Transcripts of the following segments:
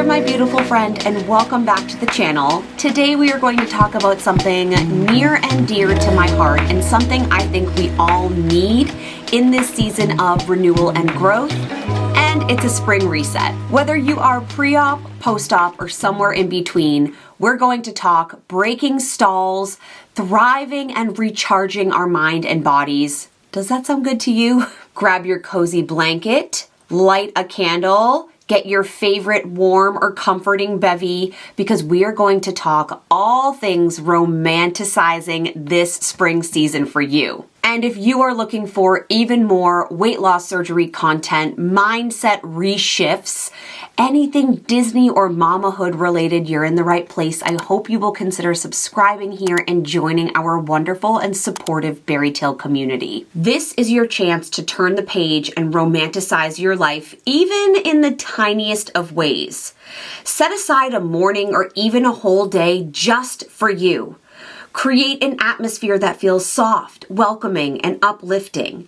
there, my beautiful friend, and welcome back to the channel. Today we are going to talk about something near and dear to my heart and something I think we all need in this season of renewal and growth, and it's a spring reset. Whether you are pre-op, post-op, or somewhere in between, we're going to talk breaking stalls, thriving and recharging our mind and bodies. Does that sound good to you? Grab your cozy blanket, light a candle, get your favorite warm or comforting bevy, because we are going to talk all things romanticizing this spring season for you. And if you are looking for even more weight loss surgery content, mindset reshifts, anything Disney or mamahood related, you're in the right place. I hope you will consider subscribing here and joining our wonderful and supportive BariTale community. This is your chance to turn the page and romanticize your life, even in the tiniest of ways. Set aside a morning or even a whole day just for you. Create an atmosphere that feels soft, welcoming, and uplifting.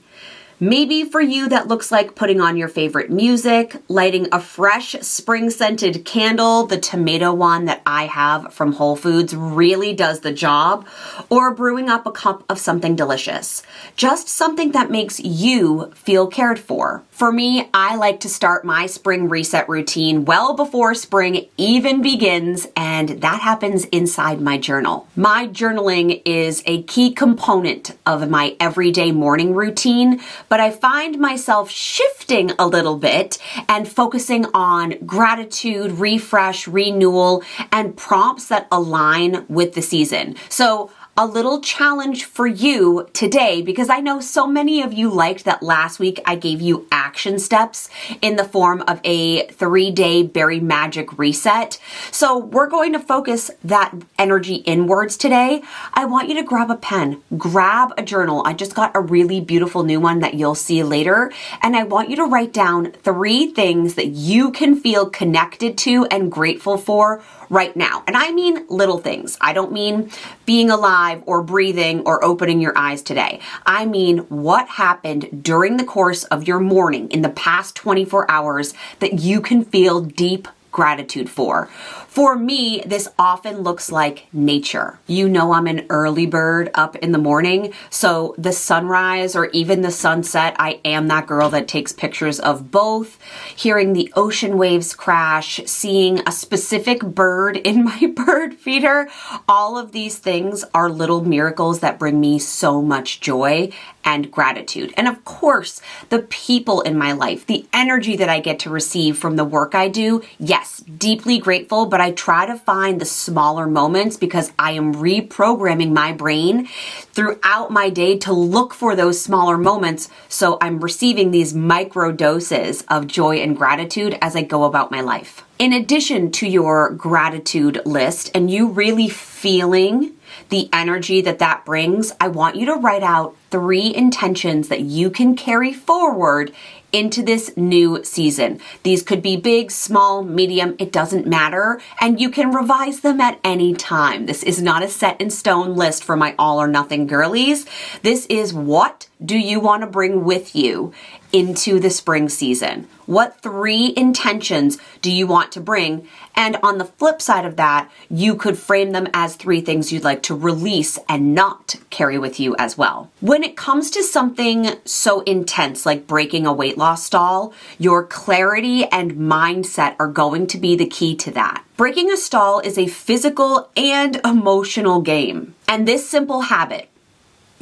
Maybe for you that looks like putting on your favorite music, lighting a fresh spring-scented candle, the tomato one that I have from Whole Foods really does the job, or brewing up a cup of something delicious. Just something that makes you feel cared for. For me, I like to start my spring reset routine well before spring even begins, and that happens inside my journal. My journaling is a key component of my everyday morning routine, but I find myself shifting a little bit and focusing on gratitude, refresh, renewal, and prompts that align with the season. So a little challenge for you today, because I know so many of you liked that last week I gave you action steps in the form of a 3-day berry magic reset. So we're going to focus that energy inwards today. I want you to grab a pen, grab a journal. I just got a really beautiful new one that you'll see later. And I want you to write down 3 things that you can feel connected to and grateful for right now. And I mean little things. I don't mean being alive or breathing or opening your eyes today. I mean what happened during the course of your morning in the past 24 hours that you can feel deep gratitude for. For me, this often looks like nature. You know I'm an early bird up in the morning, so the sunrise or even the sunset, I am that girl that takes pictures of both. Hearing the ocean waves crash, seeing a specific bird in my bird feeder, all of these things are little miracles that bring me so much joy and gratitude. And of course, the people in my life, the energy that I get to receive from the work I do, yes, deeply grateful, but I try to find the smaller moments because I am reprogramming my brain throughout my day to look for those smaller moments. So I'm receiving these micro doses of joy and gratitude as I go about my life. In addition to your gratitude list and you really feeling the energy that brings, I want you to write out 3 intentions that you can carry forward into this new season. These could be big, small, medium, it doesn't matter, and you can revise them at any time. This is not a set in stone list for my all or nothing girlies. This is what do you want to bring with you into the spring season? What 3 intentions do you want to bring? And on the flip side of that, you could frame them as 3 things you'd like to release and not carry with you as well. When it comes to something so intense like breaking a weight loss stall, your clarity and mindset are going to be the key to that. Breaking a stall is a physical and emotional game. And this simple habit,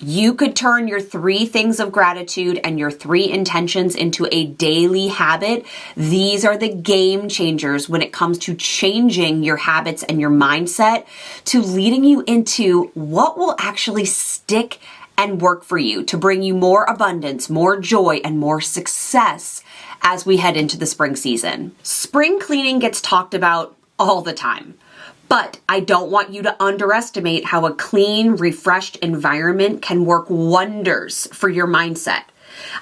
you could turn your 3 things of gratitude and your 3 intentions into a daily habit. These are the game changers when it comes to changing your habits and your mindset to leading you into what will actually stick and work for you to bring you more abundance, more joy, and more success as we head into the spring season. Spring cleaning gets talked about all the time. But I don't want you to underestimate how a clean, refreshed environment can work wonders for your mindset.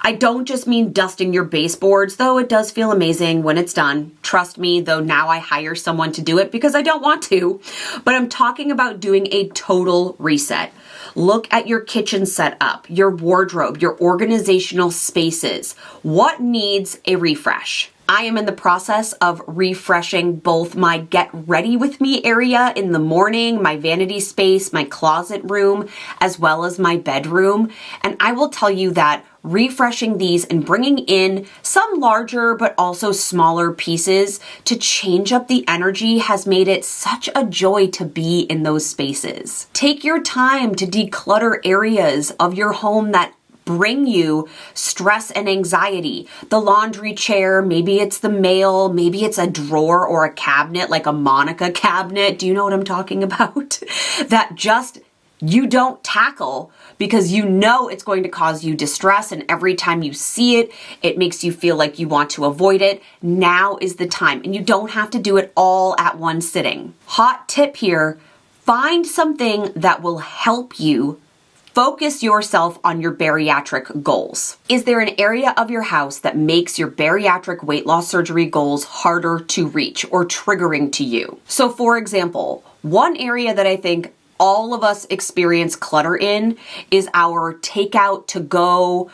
I don't just mean dusting your baseboards, though it does feel amazing when it's done. Trust me, though now I hire someone to do it because I don't want to. But I'm talking about doing a total reset. Look at your kitchen setup, your wardrobe, your organizational spaces. What needs a refresh? I am in the process of refreshing both my get ready with me area in the morning, my vanity space, my closet room, as well as my bedroom. And I will tell you that refreshing these and bringing in some larger but also smaller pieces to change up the energy has made it such a joy to be in those spaces. Take your time to declutter areas of your home that bring you stress and anxiety. The laundry chair, maybe it's the mail, maybe it's a drawer or a cabinet like a Monica cabinet. Do you know what I'm talking about? That just you don't tackle because you know it's going to cause you distress, and every time you see it, it makes you feel like you want to avoid it. Now is the time, and you don't have to do it all at one sitting. Hot tip here, find something that will help you focus yourself on your bariatric goals. Is there an area of your house that makes your bariatric weight loss surgery goals harder to reach or triggering to you? So for example, one area that I think all of us experience clutter in is our takeout to go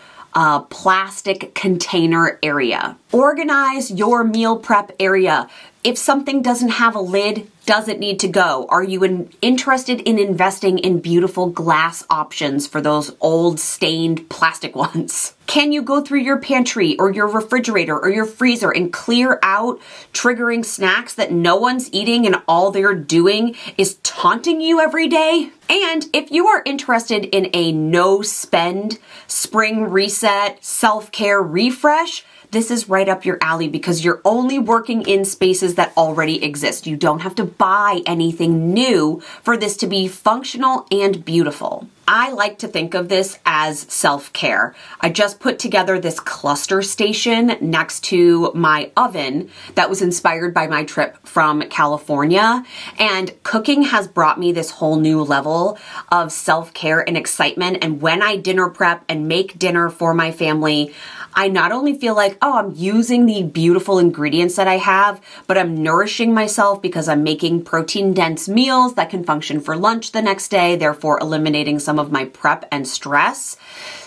plastic container area. Organize your meal prep area. If something doesn't have a lid, does it need to go? Are you interested in investing in beautiful glass options for those old stained plastic ones? Can you go through your pantry or your refrigerator or your freezer and clear out triggering snacks that no one's eating and all they're doing is taunting you every day? And if you are interested in a no-spend spring reset self-care refresh, this is right up your alley because you're only working in spaces that already exist. You don't have to buy anything new for this to be functional and beautiful. I like to think of this as self-care. I just put together this cluster station next to my oven that was inspired by my trip from California. And cooking has brought me this whole new level of self-care and excitement. And when I dinner prep and make dinner for my family, I not only feel like, oh, I'm using the beautiful ingredients that I have, but I'm nourishing myself because I'm making protein-dense meals that can function for lunch the next day, therefore eliminating some of my prep and stress.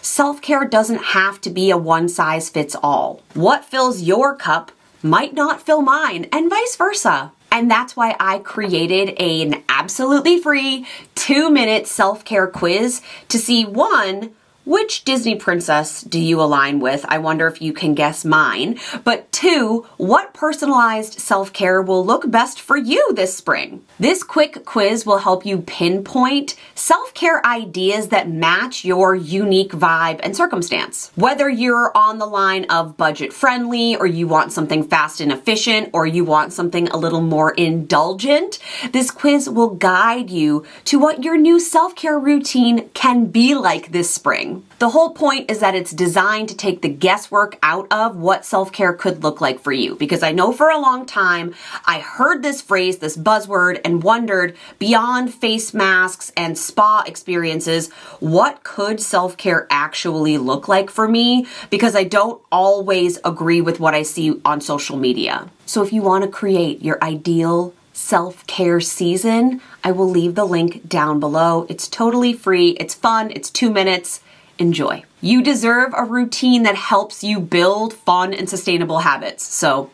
Self-care doesn't have to be a one-size-fits-all. What fills your cup might not fill mine, and vice versa. And that's why I created an absolutely free 2-minute self-care quiz to see, one, which Disney princess do you align with? I wonder if you can guess mine. But 2, what personalized self-care will look best for you this spring? This quick quiz will help you pinpoint self-care ideas that match your unique vibe and circumstance. Whether you're on the line of budget-friendly, or you want something fast and efficient, or you want something a little more indulgent, this quiz will guide you to what your new self-care routine can be like this spring. The whole point is that it's designed to take the guesswork out of what self-care could look like for you. Because I know for a long time, I heard this phrase, this buzzword, and wondered, beyond face masks and spa experiences, what could self-care actually look like for me? Because I don't always agree with what I see on social media. So if you want to create your ideal self-care season, I will leave the link down below. It's totally free. It's fun. It's 2 minutes. Enjoy. You deserve a routine that helps you build fun and sustainable habits. So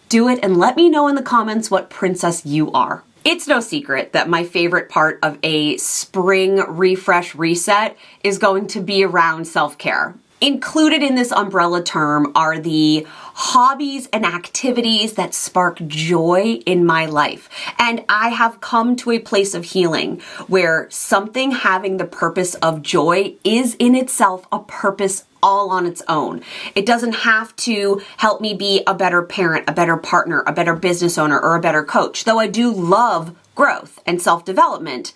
do it and let me know in the comments what princess you are. It's no secret that my favorite part of a spring refresh reset is going to be around self-care. Included in this umbrella term are the hobbies and activities that spark joy in my life. And I have come to a place of healing where something having the purpose of joy is in itself a purpose all on its own. It doesn't have to help me be a better parent, a better partner, a better business owner, or a better coach. Though I do love growth and self-development,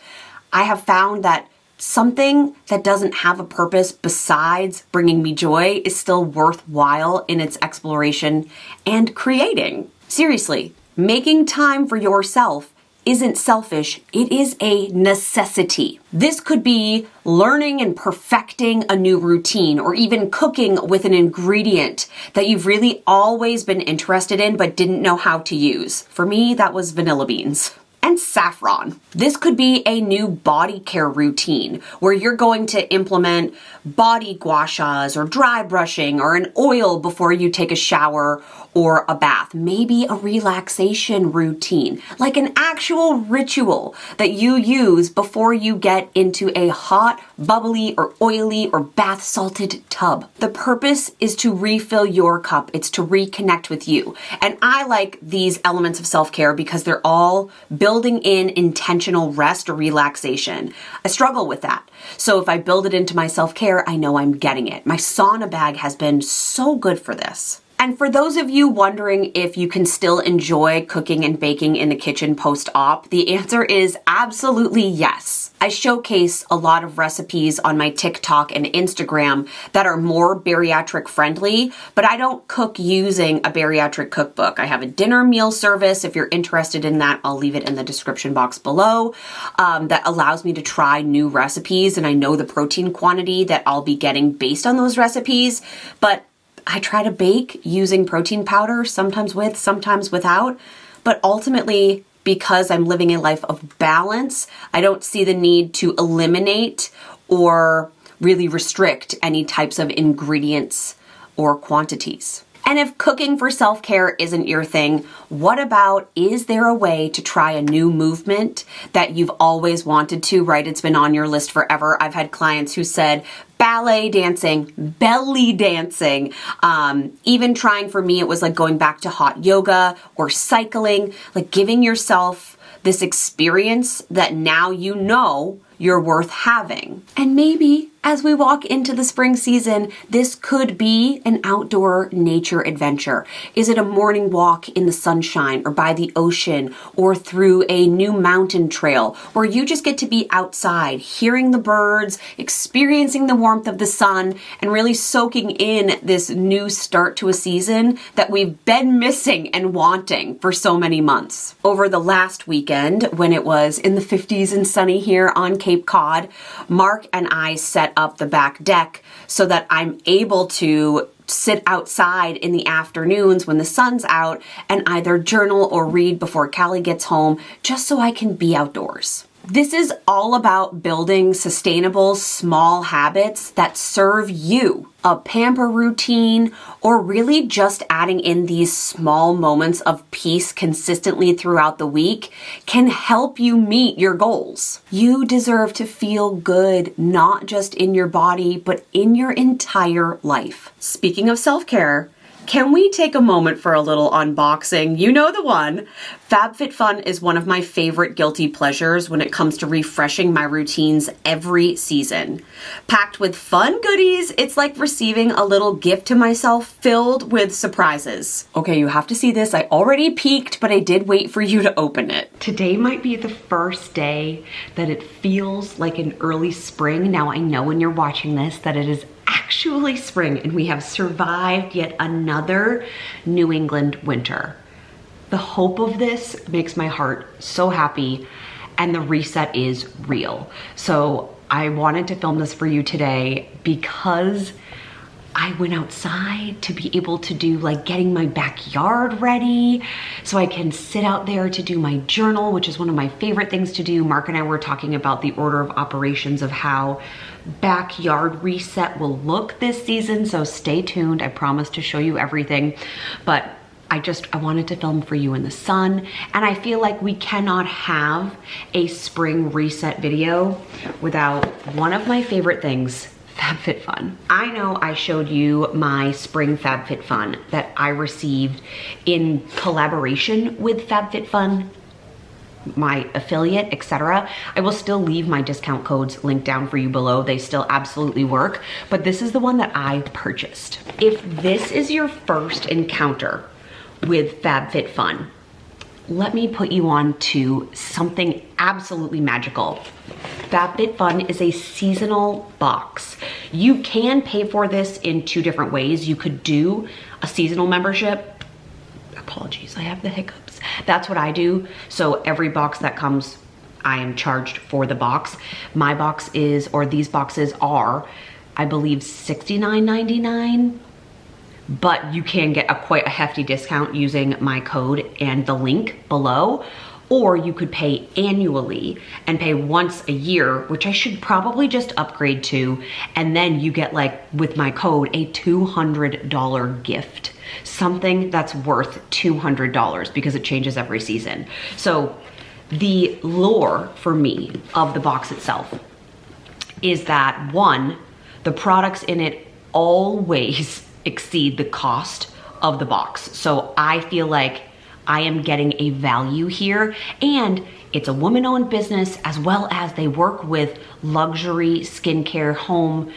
I have found that something that doesn't have a purpose besides bringing me joy is still worthwhile in its exploration and creating. Seriously, making time for yourself isn't selfish, it is a necessity. This could be learning and perfecting a new routine, or even cooking with an ingredient that you've really always been interested in but didn't know how to use. For me, that was vanilla beans. and saffron. This could be a new body care routine where you're going to implement body gua shas or dry brushing or an oil before you take a shower or a bath. Maybe a relaxation routine, like an actual ritual that you use before you get into a hot, bubbly, or oily or bath salted tub. The purpose is to refill your cup. It's to reconnect with you. And I like these elements of self-care because they're all building in intentional rest or relaxation. I struggle with that. So if I build it into my self-care, I know I'm getting it. My sauna bag has been so good for this. And for those of you wondering if you can still enjoy cooking and baking in the kitchen post-op, the answer is absolutely yes. I showcase a lot of recipes on my TikTok and Instagram that are more bariatric friendly, but I don't cook using a bariatric cookbook. I have a dinner meal service. If you're interested in that, I'll leave it in the description box below. That allows me to try new recipes, and I know the protein quantity that I'll be getting based on those recipes, but I try to bake using protein powder, sometimes with, sometimes without, but ultimately, because I'm living a life of balance, I don't see the need to eliminate or really restrict any types of ingredients or quantities. And if cooking for self-care isn't your thing, what about, is there a way to try a new movement that you've always wanted to, right? It's been on your list forever. I've had clients who said ballet dancing, belly dancing, even trying, for me, it was like going back to hot yoga or cycling, like giving yourself this experience that now you know you're worth having. And maybe as we walk into the spring season, this could be an outdoor nature adventure. Is it a morning walk in the sunshine or by the ocean or through a new mountain trail where you just get to be outside, hearing the birds, experiencing the warmth of the sun, and really soaking in this new start to a season that we've been missing and wanting for so many months. Over the last weekend, when it was in the 50s and sunny here on Cape Cod, Mark and I set up the back deck so that I'm able to sit outside in the afternoons when the sun's out and either journal or read before Callie gets home, just so I can be outdoors. This is all about building sustainable small habits that serve you. A pamper routine, or really just adding in these small moments of peace consistently throughout the week can help you meet your goals. You deserve to feel good, not just in your body, but in your entire life. Speaking of self-care, can we take a moment for a little unboxing? You know the one. FabFitFun is one of my favorite guilty pleasures when it comes to refreshing my routines every season. Packed with fun goodies, it's like receiving a little gift to myself filled with surprises. Okay, you have to see this. I already peeked, but I did wait for you to open it. Today might be the first day that it feels like an early spring. Now I know when you're watching this that it is actually spring and we have survived yet another New England winter. The hope of this makes my heart so happy, and the reset is real. So I wanted to film this for you today because I went outside to be able to do like getting my backyard ready so I can sit out there to do my journal, which is one of my favorite things to do. Mark and I were talking about the order of operations of how backyard reset will look this season, so stay tuned. I promise to show you everything, but I wanted to film for you in the sun, and I feel like we cannot have a spring reset video without one of my favorite things, FabFitFun. I know I showed you my spring FabFitFun that I received in collaboration with FabFitFun, my affiliate, etc. I will still leave my discount codes linked down for you below. They still absolutely work, but this is the one that I purchased. If this is your first encounter with FabFitFun, let me put you on to something absolutely magical. FabFitFun is a seasonal box. You can pay for this in two different ways. You could do a seasonal membership. Apologies, I have the hiccups. That's what I do. So every box that comes, I am charged for the box. My box is, or these boxes are, I believe $69.99. But you can get quite a hefty discount using my code and the link below. Or you could pay annually and pay once a year, which I should probably just upgrade to. And then you get, like, with my code, a $200 gift. Something that's worth $200 because it changes every season. So the lure for me of the box itself is that, one, the products in it always exceed the cost of the box. So I feel like I am getting a value here, and it's a woman-owned business, as well as they work with luxury skincare, home,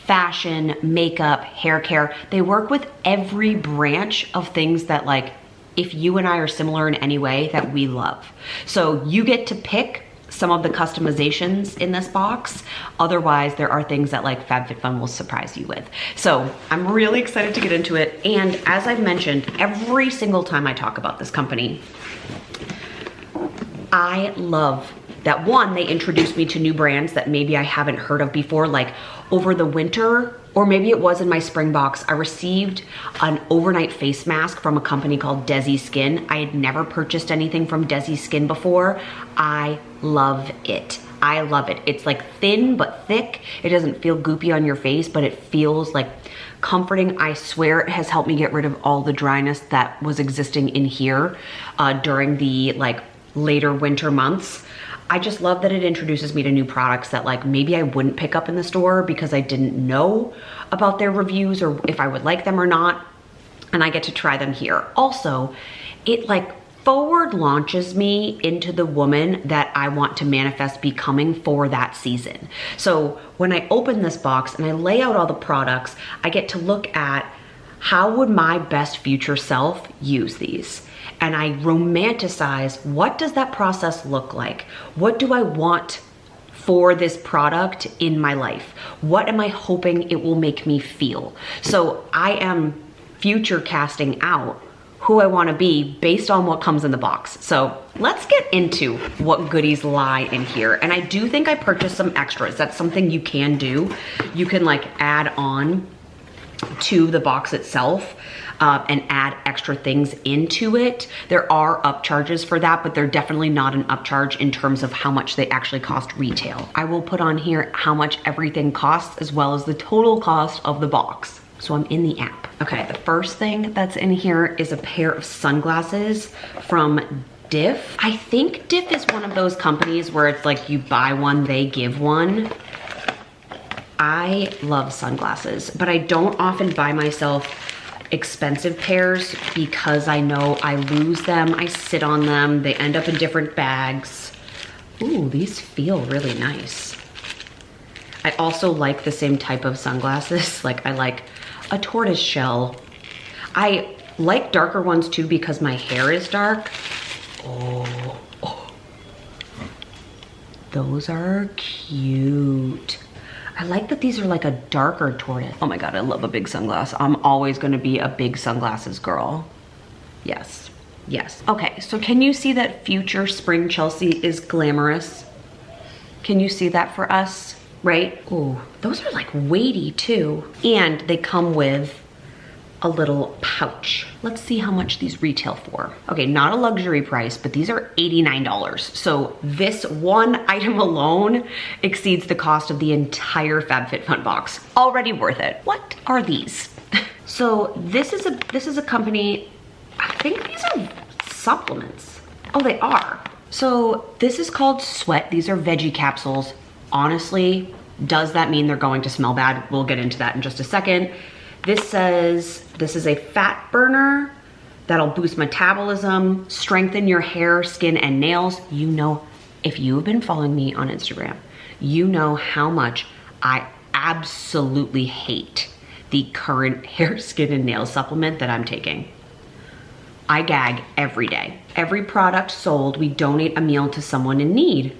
fashion, makeup, hair care. They work with every branch of things that, like, if you and I are similar in any way, that we love. So you get to pick some of the customizations in this box. Otherwise, there are things that, like, FabFitFun will surprise you with. So I'm really excited to get into it. And as I've mentioned, every single time I talk about this company, I love that, one, they introduced me to new brands that maybe I haven't heard of before. Like over the winter, or maybe it was in my spring box, I received an overnight face mask from a company called Desi Skin. I had never purchased anything from Desi Skin before. I love it. I love it. It's like thin but thick. It doesn't feel goopy on your face, but it feels like comforting. I swear it has helped me get rid of all the dryness that was existing in here during the, like, later winter months. I just love that it introduces me to new products that, like, maybe I wouldn't pick up in the store because I didn't know about their reviews or if I would like them or not. And I get to try them here. Also, it, like, forward launches me into the woman that I want to manifest becoming for that season. So when I open this box and I lay out all the products, I get to look at how would my best future self use these? And I romanticize, what does that process look like? What do I want for this product in my life? What am I hoping it will make me feel? So I am future casting out who I want to be based on what comes in the box. So let's get into what goodies lie in here. And I do think I purchased some extras. That's something you can do. You can, like, add on to the box itself and add extra things into it. There are upcharges for that, but they're definitely not an upcharge in terms of how much they actually cost retail. I will put on here how much everything costs, as well as the total cost of the box. So I'm in the app. Okay, the first thing that's in here is a pair of sunglasses from Diff. I think Diff is one of those companies where it's like you buy one, they give one. I love sunglasses, but I don't often buy myself expensive pairs because I know I lose them, I sit on them, they end up in different bags. Ooh, these feel really nice. I also like the same type of sunglasses. Like, I like a tortoise shell. I like darker ones too because my hair is dark. Oh. Those are cute. I like that these are like a darker tortoise. Oh my God, I love a big sunglass. I'm always gonna be a big sunglasses girl. Yes, yes. Okay, so can you see that future spring Chelsea is glamorous? Can you see that for us, right? Ooh, those are like weighty too. And they come with a little pouch. Let's see how much these retail for. Okay, not a luxury price, but these are $89. So this one item alone exceeds the cost of the entire FabFitFun box. Already worth it. What are these? So this is a company, I think these are supplements. Oh, they are. So this is called Sweat. These are veggie capsules. Honestly, does that mean they're going to smell bad? We'll get into that in just a second. This says this is a fat burner that'll boost metabolism, strengthen your hair, skin, and nails. You know, if you have been following me on Instagram, you know how much I absolutely hate the current hair, skin, and nail supplement that I'm taking. I gag every day. Every product sold, we donate a meal to someone in need.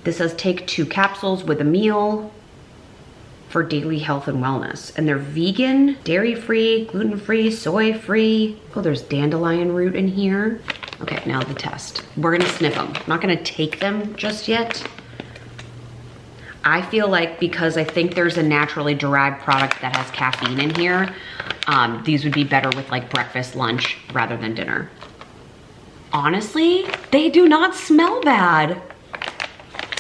This says take 2 capsules with a meal for daily health and wellness. And they're vegan, dairy-free, gluten-free, soy-free. Oh, there's dandelion root in here. Okay, now the test. We're gonna sniff them. I'm not gonna take them just yet. I feel like because I think there's a naturally derived product that has caffeine in here, these would be better with like breakfast, lunch, rather than dinner. honestly, they do not smell bad.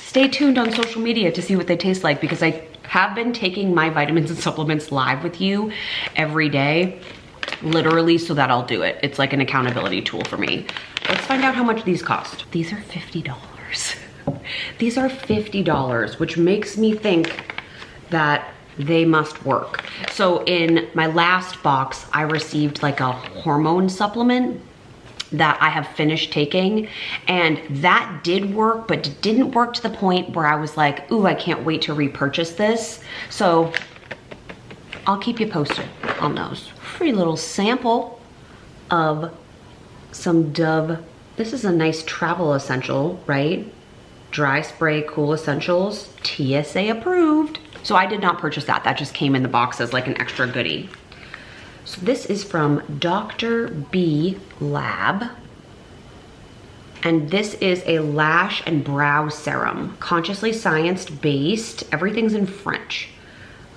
Stay tuned on social media to see what they taste like, because I have been taking my vitamins and supplements live with you every day, literally, so that I'll do it. It's like an accountability tool for me. Let's find out how much these cost. These are $50. These are $50, which makes me think that they must work. So in my last box, I received like a hormone supplement that I have finished taking, and that did work, but it didn't work to the point where I was like, ooh, I can't wait to repurchase this. So I'll keep you posted on those. Free little sample of some Dove. This is a nice travel essential, right? Dry spray, cool essentials, TSA approved. So I did not purchase that. That just came in the box as like an extra goodie. So this is from Dr. B Lab. And this is a lash and brow serum, consciously science-based. Everything's in French.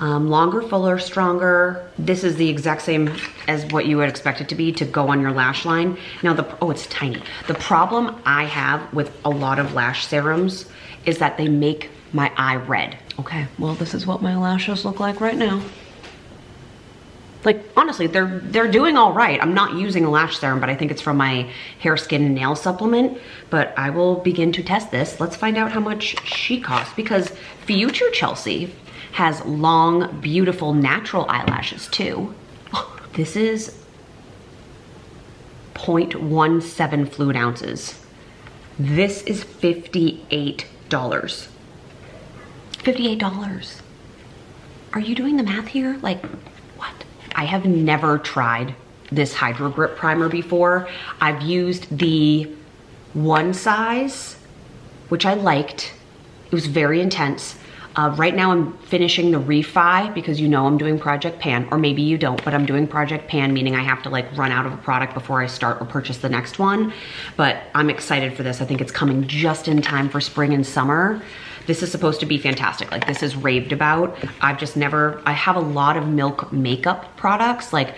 Longer, fuller, stronger. This is the exact same as what you would expect it to be to go on your lash line. Now oh, it's tiny. The problem I have with a lot of lash serums is that they make my eye red. Okay, well, this is what my lashes look like right now. Like, honestly, they're doing all right. I'm not using a lash serum, but I think it's from my hair, skin, and nail supplement. But I will begin to test this. Let's find out how much she costs, because future Chelsea has long, beautiful, natural eyelashes too. This is 0.17 fluid ounces. This is $58. $58. Are you doing the math here? Like, what? I have never tried this Hydro Grip primer before. I've used the one size, which I liked. It was very intense. Right now I'm finishing the refi, because you know I'm doing Project Pan, or maybe you don't, but I'm doing Project Pan, meaning I have to like run out of a product before I start or purchase the next one. But I'm excited for this. I think it's coming just in time for spring and summer. This is supposed to be fantastic. Like, this is raved about. I have a lot of Milk makeup products. Like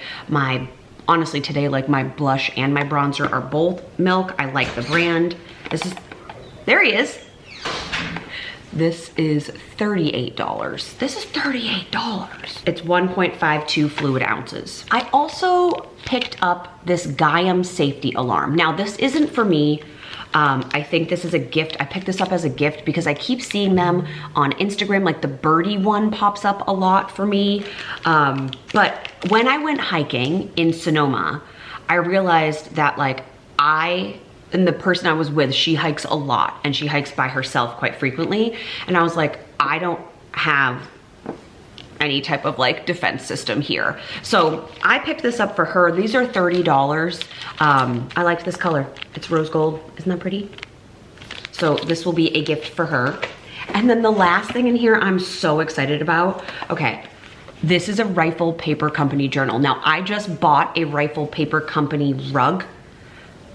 honestly today, like my blush and my bronzer are both Milk. I like the brand. There he is. This is $38. This is $38. It's 1.52 fluid ounces. I also picked up this Gaiam safety alarm. Now, this isn't for me. I think this is a gift. I picked this up as a gift because I keep seeing them on Instagram. Like the birdie one pops up a lot for me. But when I went hiking in Sonoma, I realized that like and the person I was with, she hikes a lot, and she hikes by herself quite frequently. And I was like, I don't have any type of like defense system here. So I picked this up for her. These are $30. I liked this color. It's rose gold. Isn't that pretty? So this will be a gift for her. And then the last thing in here I'm so excited about. Okay. This is a Rifle Paper Company journal. Now, I just bought a Rifle Paper Company rug.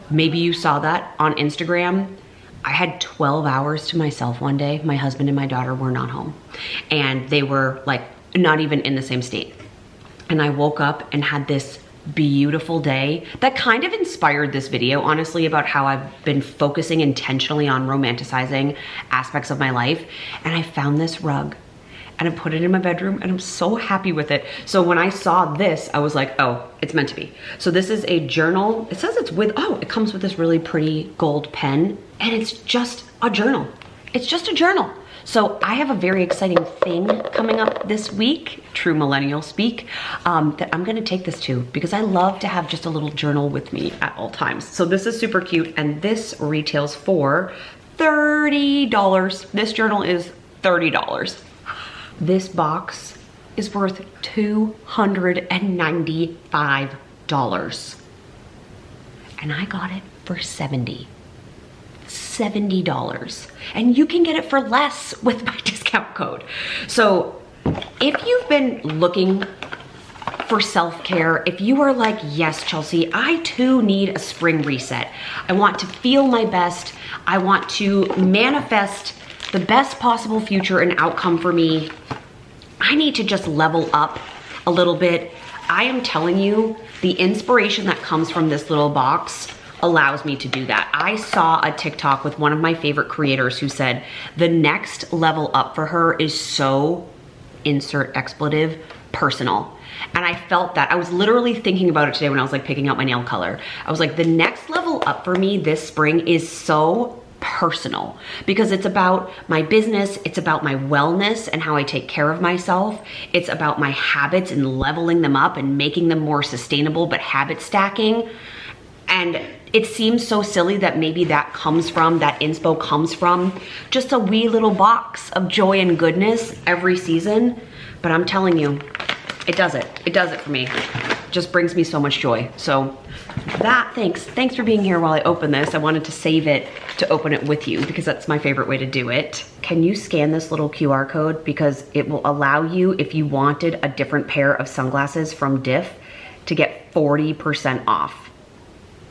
Maybe you saw that on Instagram. I had 12 hours to myself one day. My husband and my daughter were not home, and they were like not even in the same state. And I woke up and had this beautiful day that kind of inspired this video, honestly, about how I've been focusing intentionally on romanticizing aspects of my life. And I found this rug and I put it in my bedroom, and I'm so happy with it. So when I saw this, I was like, oh, it's meant to be. So this is a journal. It says it's it comes with this really pretty gold pen, and it's just a journal. It's just a journal. So I have a very exciting thing coming up this week, true millennial speak, that I'm gonna take this to, because I love to have just a little journal with me at all times. So this is super cute, and this retails for $30. This journal is $30. This box is worth $295. And I got it for $70. $70. And you can get it for less with my discount code. So if you've been looking for self-care, if you are like, yes, Chelsea, I too need a spring reset. I want to feel my best. I want to manifest the best possible future and outcome for me. I need to just level up a little bit. I am telling you, the inspiration that comes from this little box allows me to do that. I saw a TikTok with one of my favorite creators who said the next level up for her is so, insert expletive, personal. And I felt that. I was literally thinking about it today when I was like picking out my nail color. I was like, the next level up for me this spring is so personal, because it's about my business, it's about my wellness and how I take care of myself. It's about my habits and leveling them up and making them more sustainable, but habit stacking. And it seems so silly that maybe that inspo comes from just a wee little box of joy and goodness every season. But I'm telling you, it does it. It does it for me. Just brings me so much joy. So thanks for being here while I open this. I wanted to save it to open it with you because that's my favorite way to do it. Can you scan this little QR code? Because it will allow you, if you wanted a different pair of sunglasses from Diff, to get 40% off.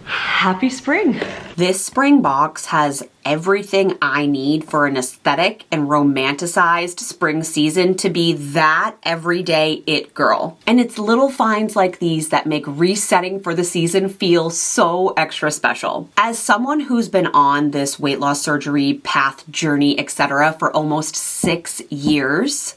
Happy spring. This spring box has everything I need for an aesthetic and romanticized spring season to be that everyday it girl. And it's little finds like these that make resetting for the season feel so extra special. As someone who's been on this weight loss surgery path, journey, etc. for almost 6 years,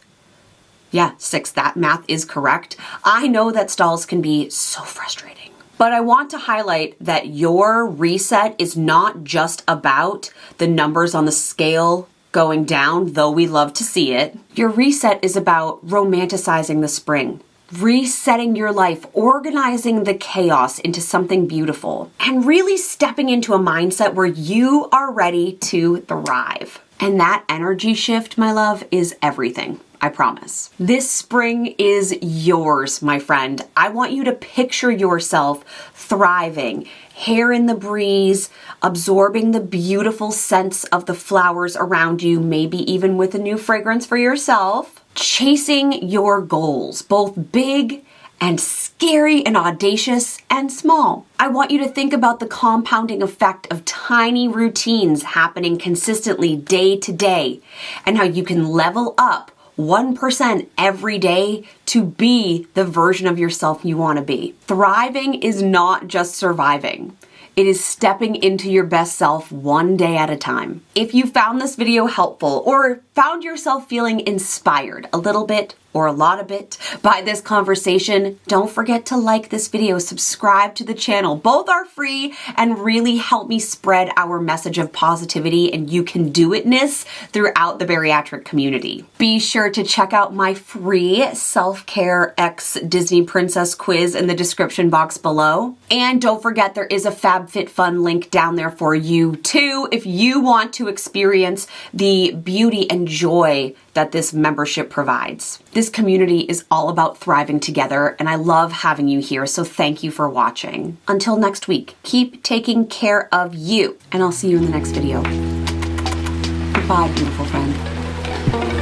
yeah, 6, that math is correct, I know that stalls can be so frustrating. But I want to highlight that your reset is not just about the numbers on the scale going down, though we love to see it. Your reset is about romanticizing the spring, resetting your life, organizing the chaos into something beautiful, and really stepping into a mindset where you are ready to thrive. And that energy shift, my love, is everything. I promise. This spring is yours, my friend. I want you to picture yourself thriving, hair in the breeze, absorbing the beautiful scents of the flowers around you, maybe even with a new fragrance for yourself, chasing your goals, both big and scary and audacious and small. I want you to think about the compounding effect of tiny routines happening consistently day to day and how you can level up 1% every day to be the version of yourself you want to be. Thriving is not just surviving. It is stepping into your best self one day at a time. If you found this video helpful or found yourself feeling inspired a little bit or a lot of it by this conversation, don't forget to like this video, subscribe to the channel. Both are free and really help me spread our message of positivity and you can do itness throughout the bariatric community. Be sure to check out my free self-care X Disney Princess quiz in the description box below. And don't forget there is a FabFitFun link down there for you too if you want to experience the beauty and joy that this membership provides. This community is all about thriving together, and I love having you here, so thank you for watching. Until next week, keep taking care of you, and I'll see you in the next video. Goodbye, beautiful friend.